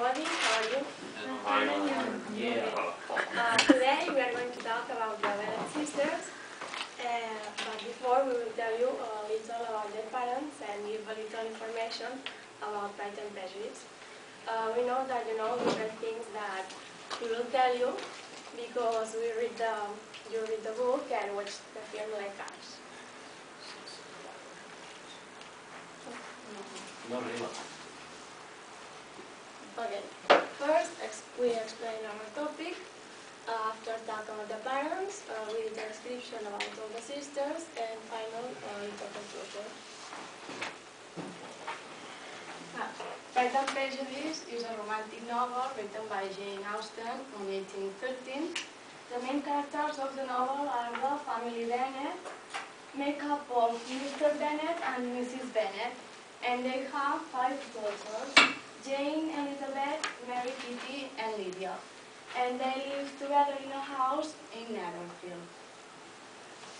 everybody. How are you? Yeah. Today we are going to talk about the Bennett sisters. But before we will tell you a little about their parents and give a little information about Pride and Prejudice. We know that you know different things that we will tell you because you read the book and watch the film like us. No, really. Okay, first we explain our topic. After talking about the parents, we did a description about all the sisters, and final little conclusion. Pride and Prejudice is a romantic novel written by Jane Austen in 1813. The main characters of the novel are the family Bennet, made up of Mr. Bennet and Mrs. Bennet, and they have 5 daughters: Jane, Elizabeth, Mary, Kitty, and Lydia. And they live together in a house in Netherfield.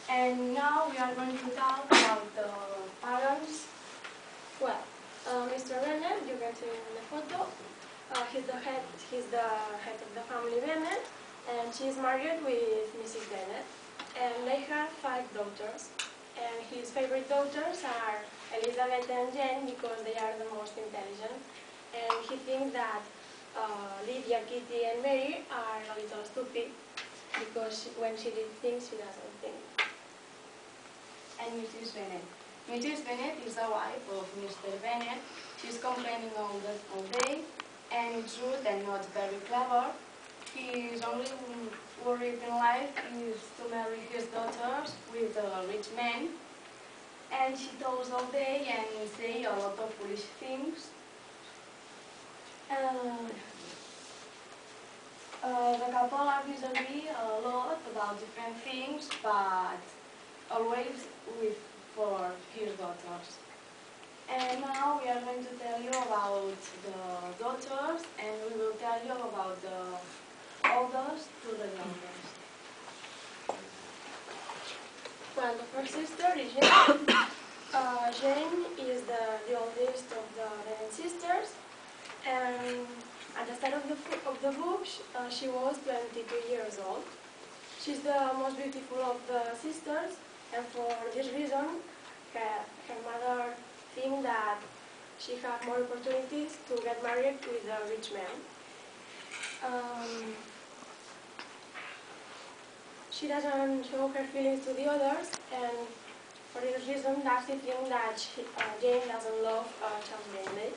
And now we are going to talk about the parents. Well, Mr. Bennet, you can see in the photo, he's the head of the family Bennet, and she's married with Mrs. Bennet. And they have 5 daughters. And his favorite daughters are Elizabeth and Jane because they are the most intelligent. And he thinks that Lydia, Kitty, and Mary are a little stupid because when she did things, she doesn't think. And Mrs. Bennet. Mrs. Bennet is the wife of Mr. Bennet. She's complaining all day, and it's rude and not very clever. His only worry in life is to marry his daughters with a rich man. And she talks all day and say a lot of foolish things. The couple argues a lot about different things, but always for his daughters. And now we are going to tell you about the daughters, and we will tell you about the oldest to the youngest. Well, the first sister is Jane. Jane is the oldest of the Bennet sisters. And at the start of the book, she was 22 years old. She's the most beautiful of the sisters, and for this reason, her mother thinks that she has more opportunities to get married with a rich man. She doesn't show her feelings to the others, and for this reason, Darcy thinks that Jane doesn't love Charles Bingley.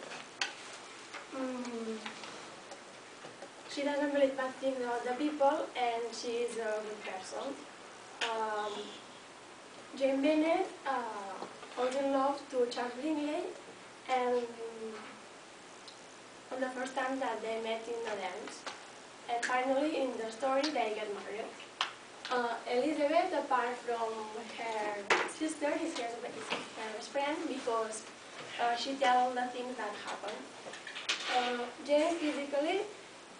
She doesn't believe bad things about the people, and she is a good person. Jane Bennet falls in love to Charles Bingley, and on the first time that they met in a dance. And finally, in the story, they get married. Elizabeth, apart from her sister, is her best friend because she tells the things that happen. Jane physically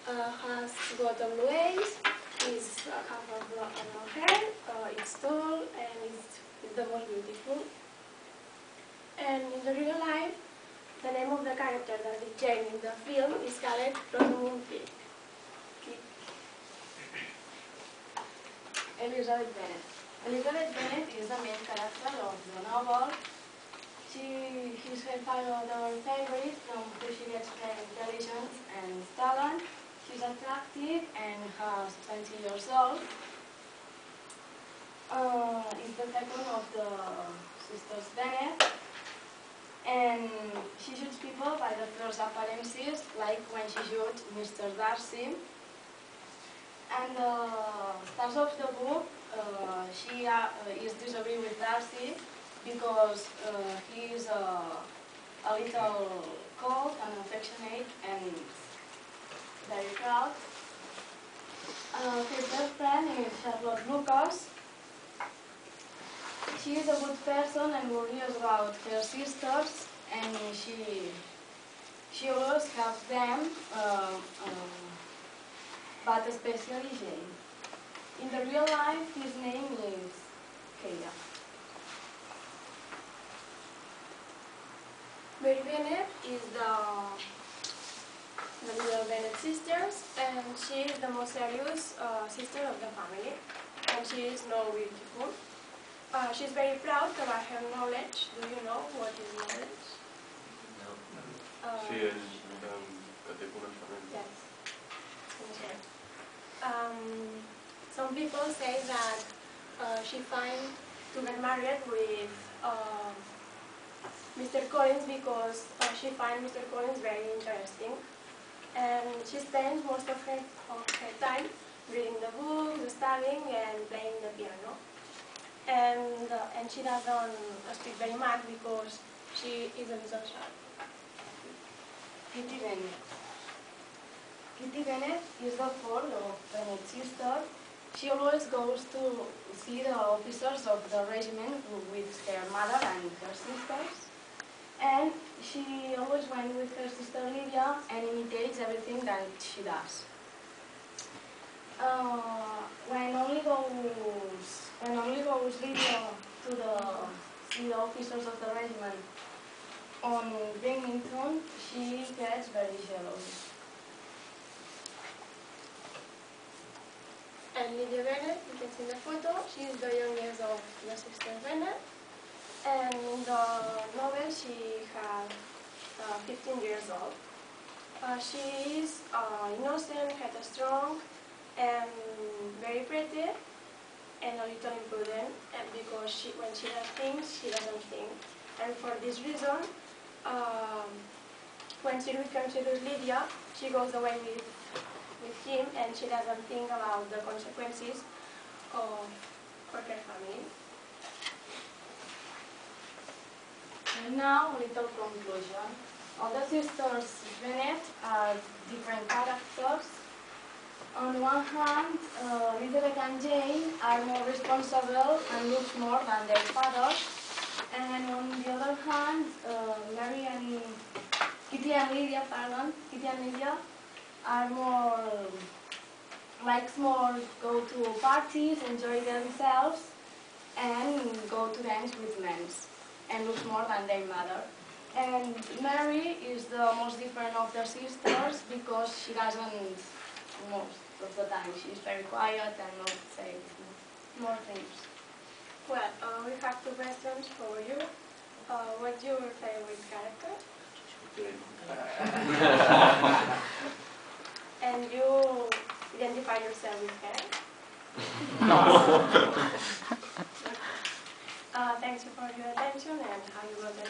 has got blue eyes, is half of blonde hair, is tall, and is the most beautiful. And in the real life, the name of the character that is Jane in the film is called Rosamund Pike. Elizabeth Bennet. Elizabeth Bennet is the main character of the novel. She's her favorite, from who she gets her intelligence and talent. She's attractive and has 20 years old. Is the second of the sisters Bennet. And she shoots people by the first appearances, like when she shoots Mr. Darcy. And the start of the book, she is disagree with Darcy because he is a little cold and affectionate and very proud. His best friend is Charlotte Lucas. She is a good person and worries about her sisters, and she always helps them. But especially Jane. In the real life, his name is Kaya. Mary Bennet is the little Bennett sisters, and she is the most serious sister of the family, and she is no beautiful. She's very proud about her knowledge. Do you know what is knowledge? No. Sí, és que té coneixement. Yes. Okay. Some people say that she finds to get married with Mr. Collins because she finds Mr. Collins very interesting, and she spends most of her time reading the books, studying, and playing the piano. And she doesn't speak very much because she is a little shy. Kitty Bennett. Kitty Bennett is the fourth of Bennett's sister. She always goes to see the officers of the regiment with her mother and her sisters. And she always went with her sister Lydia and imitates everything that she does. When only goes Lydia to see the officers of the regiment on Binghamton, she gets very jealous. And Lydia Bennett, you can see in the photo, she is the youngest of the sisters Bennett. And in the novel, she has 15 years old. She is innocent, headstrong, and very pretty, and a little imprudent, and because when she does things, she doesn't think. And for this reason, when she reconsiders Lydia, she goes away with him, and she doesn't think about the consequences for her family. And now, a little conclusion. All the sisters Bennett are different characters. On one hand, Elizabeth and Jane are more responsible and look more than their father. And on the other hand, Kitty and Lydia are likes more go to parties, enjoy themselves, and go to dance with men, and looks more than their mother. And Mary is the most different of the sisters because she doesn't, most of the time, she's very quiet and not say more things. Well, we have 2 questions for you. What's your favorite character? And you identify yourself with her? Thanks for your attention and how you got the